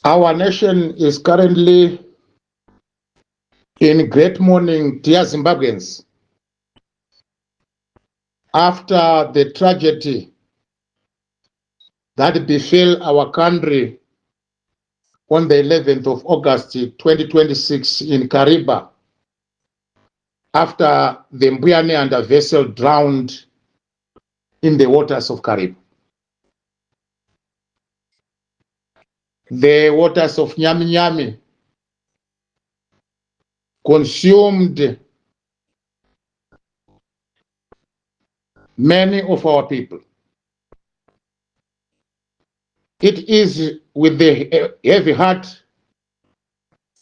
Our nation is currently in great mourning, dear Zimbabweans, after the tragedy that befell our country on the 11th of August 2026 in Kariba, after the Mbuya Nehanda vessel drowned in the waters of Kariba. The waters of Nyami Nyami consumed many of our people. It is with the heavy heart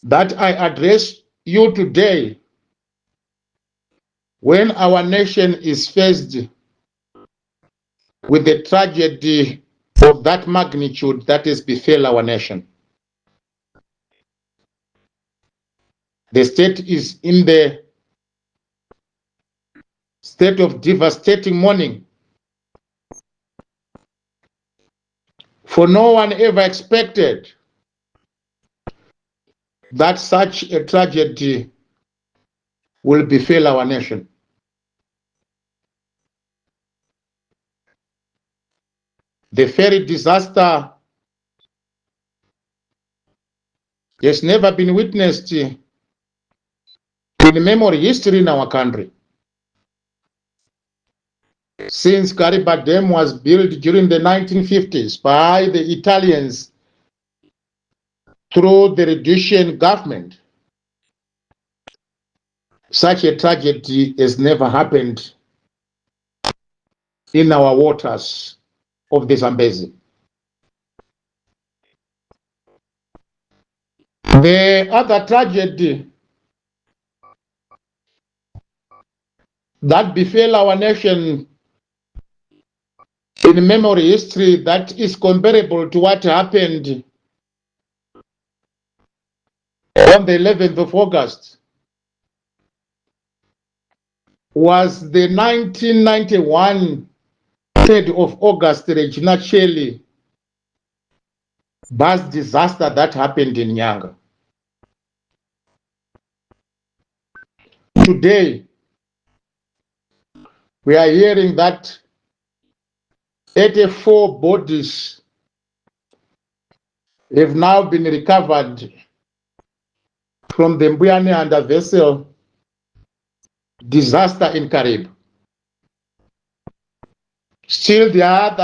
that I address you today when our nation is faced with the tragedy of that magnitude that has befell our nation. The state is in the state of devastating mourning, for no one ever expected that such a tragedy will befell our nation. The ferry disaster has never been witnessed in memory history in our country. Since Kariba Dam was built during the 1950s by the Italians through the Rhodesian government, such a tragedy has never happened in our waters of the Zambezi. The other tragedy that befell our nation in memory history that is comparable to what happened on the 11th of August was the 1991 3rd of August Regina Cheli bus disaster that happened in Nyanga. Today, we are hearing that 84 bodies have now been recovered from the Mbuya Nehanda vessel disaster in Kariba. Still, there are other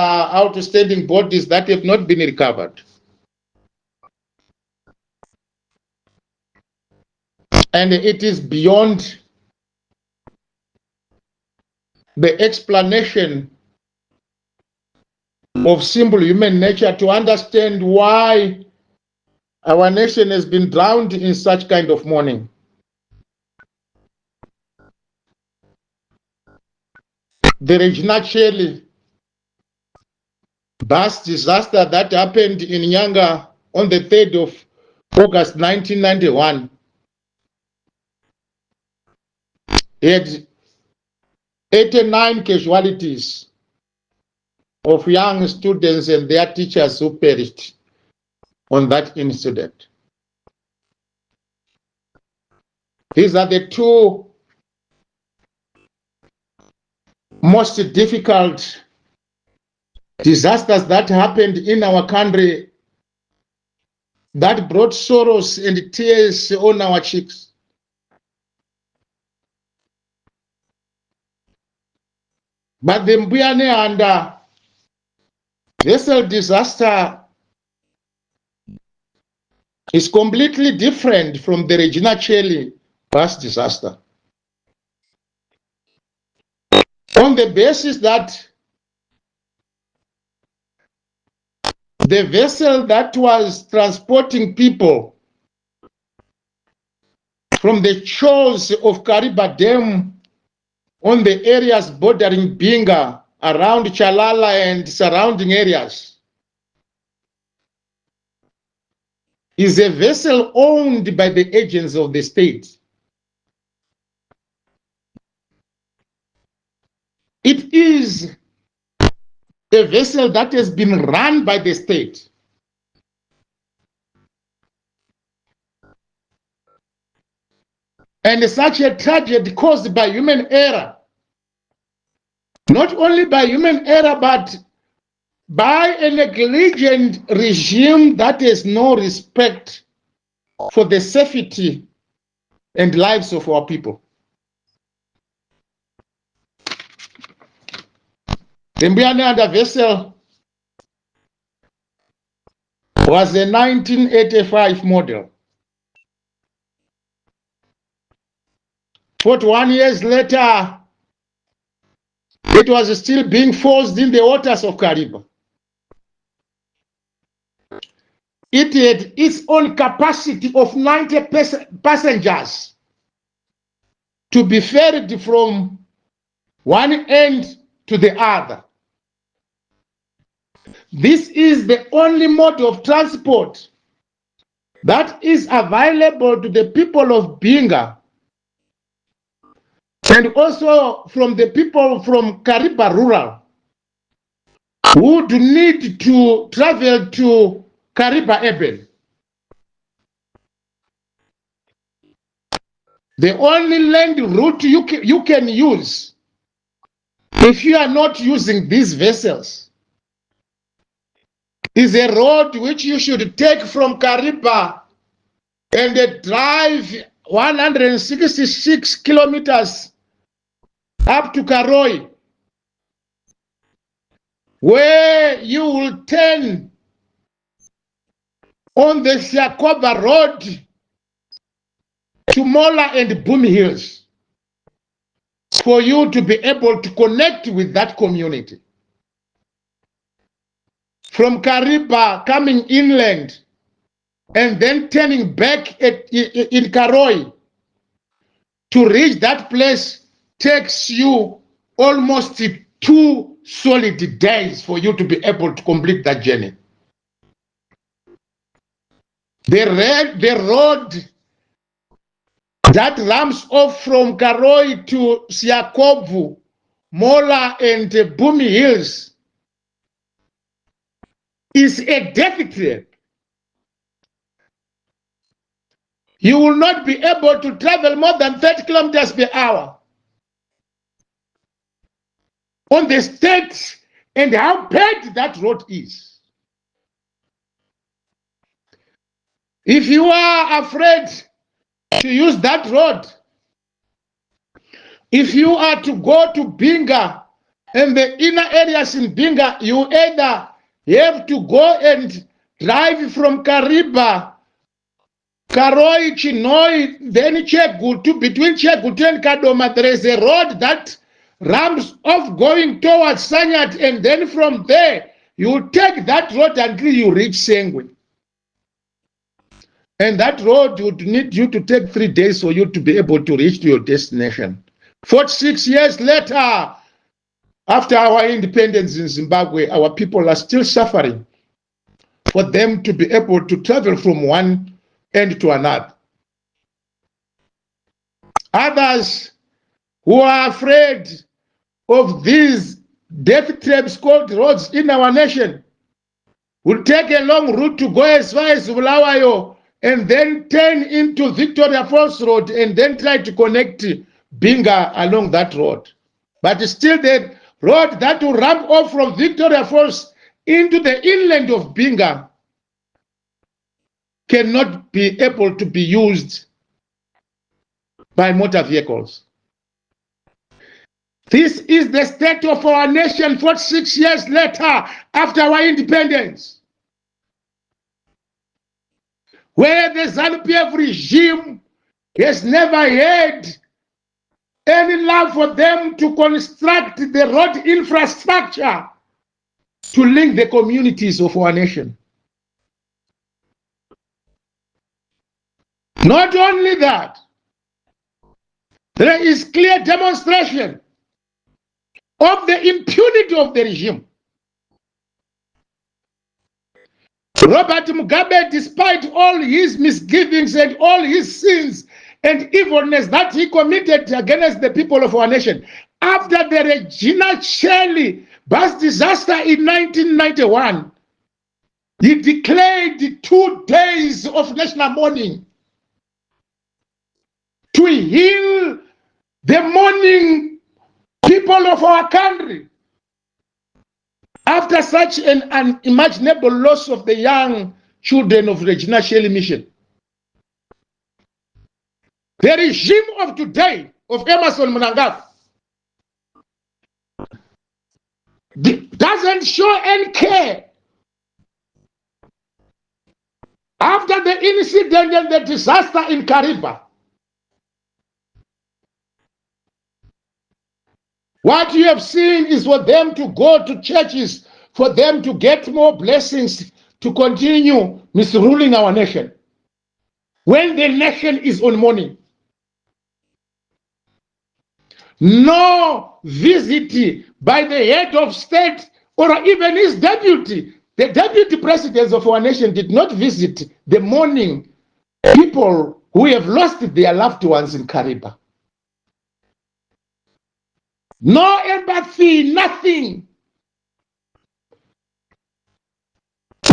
outstanding bodies that have not been recovered. And it is beyond the explanation of simple human nature to understand why our nation has been drowned in such kind of mourning. The Regina Cheli bus disaster that happened in Nyanga on the 3rd of August 1991 had 89 casualties of young students and their teachers who perished on that incident. These are the two most difficult disasters that happened in our country that brought sorrows and tears on our cheeks. But the Mbuya Nehanda vessel disaster is completely different from the Regina Cheli bus disaster, on the basis that the vessel that was transporting people from the shores of Kariba Dam on the areas bordering Binga, around Chalala and surrounding areas, is a vessel owned by the agents of the state. It is a vessel that has been run by the state. and such a tragedy caused by human error, not only by human error, but by a negligent regime that has no respect for the safety and lives of our people. The Mbuya Nehanda vessel was a 1985 model. 41 years later, it was still being forced in the waters of Kariba. It had its own capacity of 90 passengers to be ferried from one end to the other. This is the only mode of transport that is available to the people of Binga and also from the people from Kariba rural who do need to travel to Kariba urban. The only land route you can use if you are not using these vessels is a road which you should take from Kariba and drive 166 kilometers up to Karoi, where you will turn on the Siakoba road to Mola and Boom Hills for you to be able to connect with that community. From Kariba coming inland and then turning back in Karoi to reach that place takes you almost 2 solid days for you to be able to complete that journey. The road that ramps off from Karoi to Siakobu, Mola and Bumi Hills is a death trap. You will not be able to travel more than 30 kilometers per hour on the state and how bad that road is. If you are afraid to use that road, if you are to go to Binga and the inner areas in Binga, you either have to go and drive from Kariba, Karoi, Chinoi, then Chegutu, between Chegutu and Kadoma, there is a road that ramps off going towards Sanyat, and then from there, you take that road until you reach Sengwe. And that road would need you to take 3 days for you to be able to reach to your destination. 46 years later, after our independence in Zimbabwe, our people are still suffering for them to be able to travel from one end to another. Others who are afraid of these death traps called roads in our nation will take a long route to go as far as Bulawayo and then turn into Victoria Falls Road and then try to connect Binga along that road. But still the road that will ramp off from Victoria Falls into the inland of Binga cannot be able to be used by motor vehicles. This is the state of our nation 46 years later after our independence, where the ZANU-PF regime has never had any love for them to construct the road infrastructure to link the communities of our nation. Not only that, there is clear demonstration of the impunity of the regime. Robert Mugabe, despite all his misgivings and all his sins and evilness that he committed against the people of our nation, after the Regina Shelley bus disaster in 1991, he declared 2 days of national mourning. to heal the mourning people of our country after such an unimaginable loss of the young children of Regina Shelley Mission. The regime of today of Emerson Mnangagwa doesn't show any care. After the incident and the disaster in Kariba, what you have seen is for them to go to churches, for them to get more blessings to continue misruling our nation. When the nation is on mourning, no visit by the head of state or even his deputy. The deputy presidents of our nation did not visit the mourning people who have lost their loved ones in Kariba. No empathy, nothing.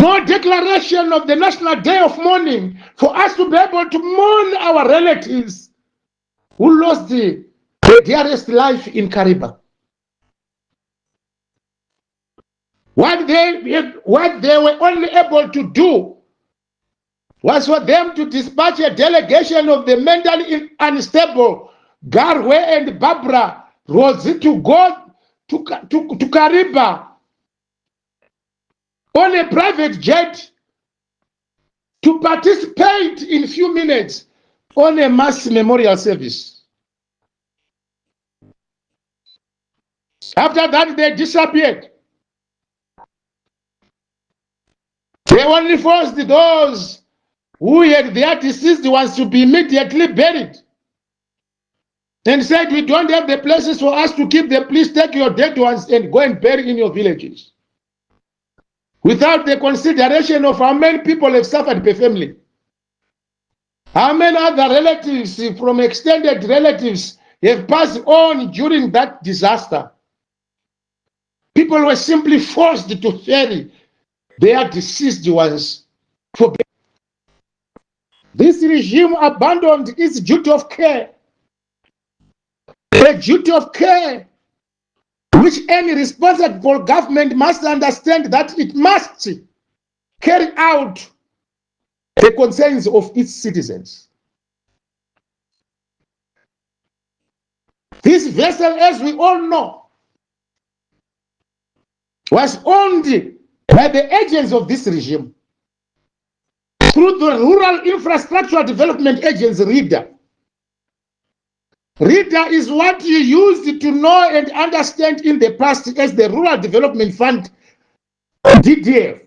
No declaration of the National Day of Mourning for us to be able to mourn our relatives who lost the dearest life in Kariba. What they were only able to do was for them to dispatch a delegation of the mentally unstable Garwe and Barbara Rosie to go to Kariba on a private jet to participate in a few minutes on a mass memorial service. After that, they disappeared. They only forced those who had their deceased ones to be immediately buried and said, we don't have the places for us to keep them. Please take your dead ones and go and bury in your villages. Without the consideration of how many people have suffered per family. How many other relatives from extended relatives have passed on during that disaster. People were simply forced to bury their deceased ones. This regime abandoned its duty of care. A duty of care which any responsible government must understand that it must carry out the concerns of its citizens. This vessel, as we all know, was owned by the agents of this regime through the Rural Infrastructure Development Agency, RIDA. RIDA is what you used to know and understand in the past as the Rural Development Fund, DDF.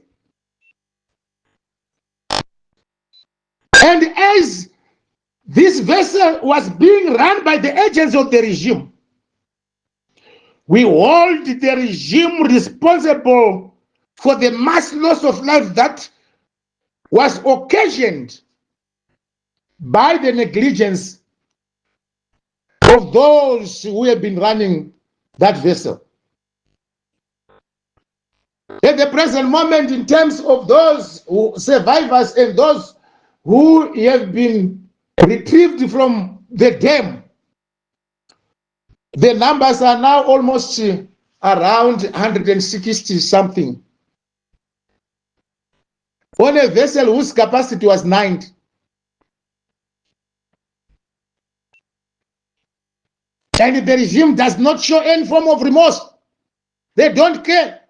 And as this vessel was being run by the agents of the regime, we hold the regime responsible for the mass loss of life that was occasioned by the negligence of those who have been running that vessel. At the present moment, in terms of those survivors and those who have been retrieved from the dam, the numbers are now almost around 160 something. On a vessel whose capacity was 90. And the regime does not show any form of remorse. They don't care.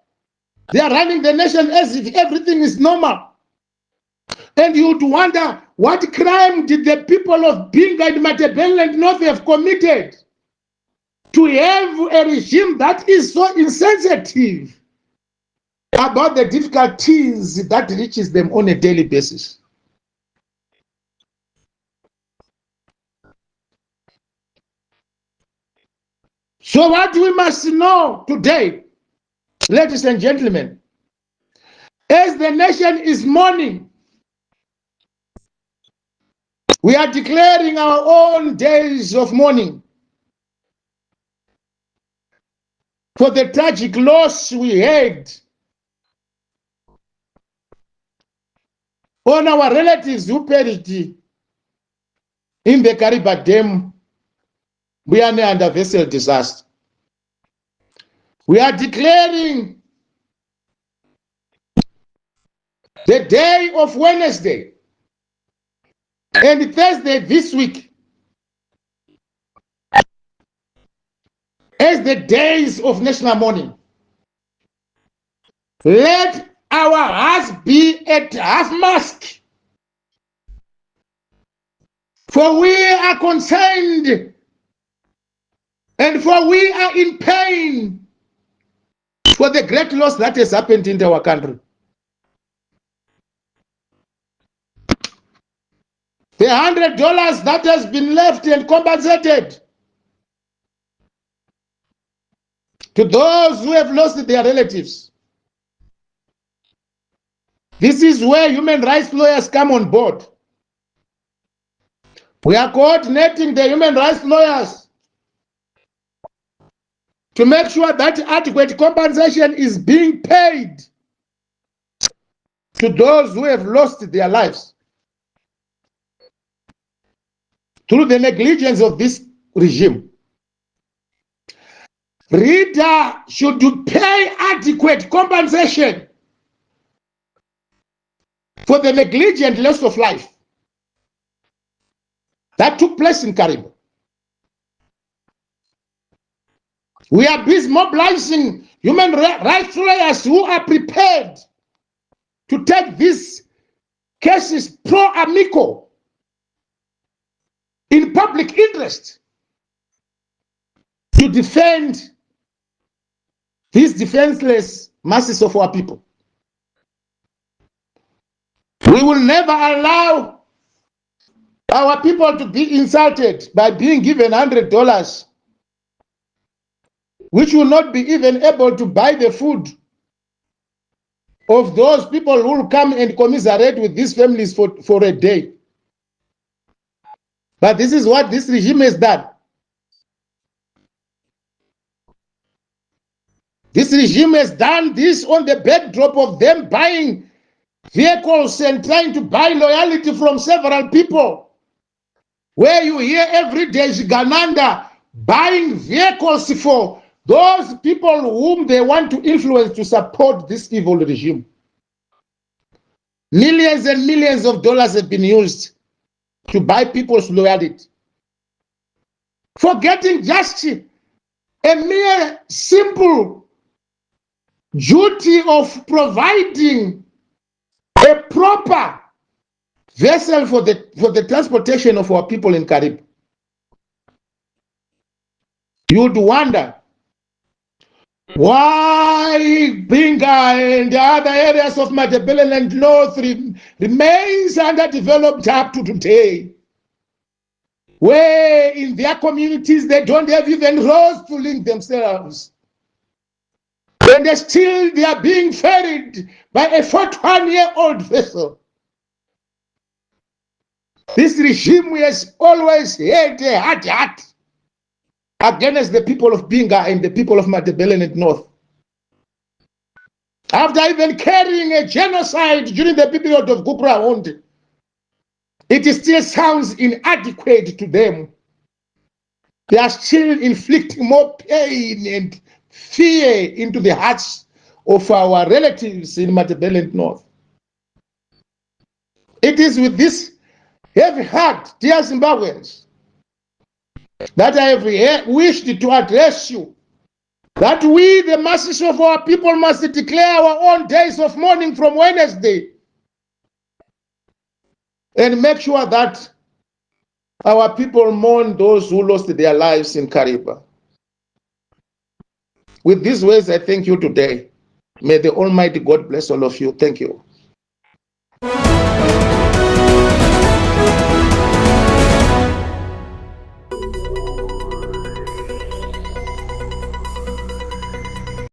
They are running the nation as if everything is normal. And you would wonder, what crime did the people of Binga and Matabeleland North have committed to have a regime that is so insensitive about the difficulties that reaches them on a daily basis? So what we must know today, ladies and gentlemen, as the nation is mourning, we are declaring our own days of mourning for the tragic loss we had on our relatives who perished in the Kariba Dam, Mbuya Nehanda vessel disaster. We are declaring the day of Wednesday and Thursday this week as the days of national mourning. Let our hearts be at half-mast, for we are concerned and for we are in pain for the great loss that has happened in our country. The $100 that has been left and compensated to those who have lost their relatives. This is where human rights lawyers come on board. We are coordinating the human rights lawyers to make sure that adequate compensation is being paid to those who have lost their lives through the negligence of this regime. Reader should pay adequate compensation for the negligent loss of life that took place in Kariba. We are busy mobilizing human rights lawyers who are prepared to take these cases pro amico in public interest to defend these defenseless masses of our people. We will never allow our people to be insulted by being given $100, which will not be even able to buy the food of those people who will come and commiserate with these families for a day. But this is what this regime has done. This regime has done this on the backdrop of them buying vehicles and trying to buy loyalty from several people. Where you hear every day Gananda buying vehicles for those people whom they want to influence to support this evil regime. Millions and millions of dollars have been used to buy people's loyalty, forgetting just a mere simple duty of providing a proper vessel for the transportation of our people in Kariba. You'd wonder why Mbuya and the other areas of Matabeleland North remains underdeveloped up to today, where in their communities they don't have even roads to link themselves. And they are being ferried by a 41-year-old vessel. This regime has always had a hard heart against the people of Mbuya and the people of Matabeleland North. After even carrying a genocide during the period of Gukura, it still sounds inadequate to them. They are still inflicting more pain and fear into the hearts of our relatives in Matabeleland North. It is with this heavy heart, dear Zimbabweans, that I have wished to address you, that we, the masses of our people, must declare our own days of mourning from Wednesday and make sure that our people mourn those who lost their lives in Kariba. With these words, I thank you today. May the Almighty God bless all of you. Thank you.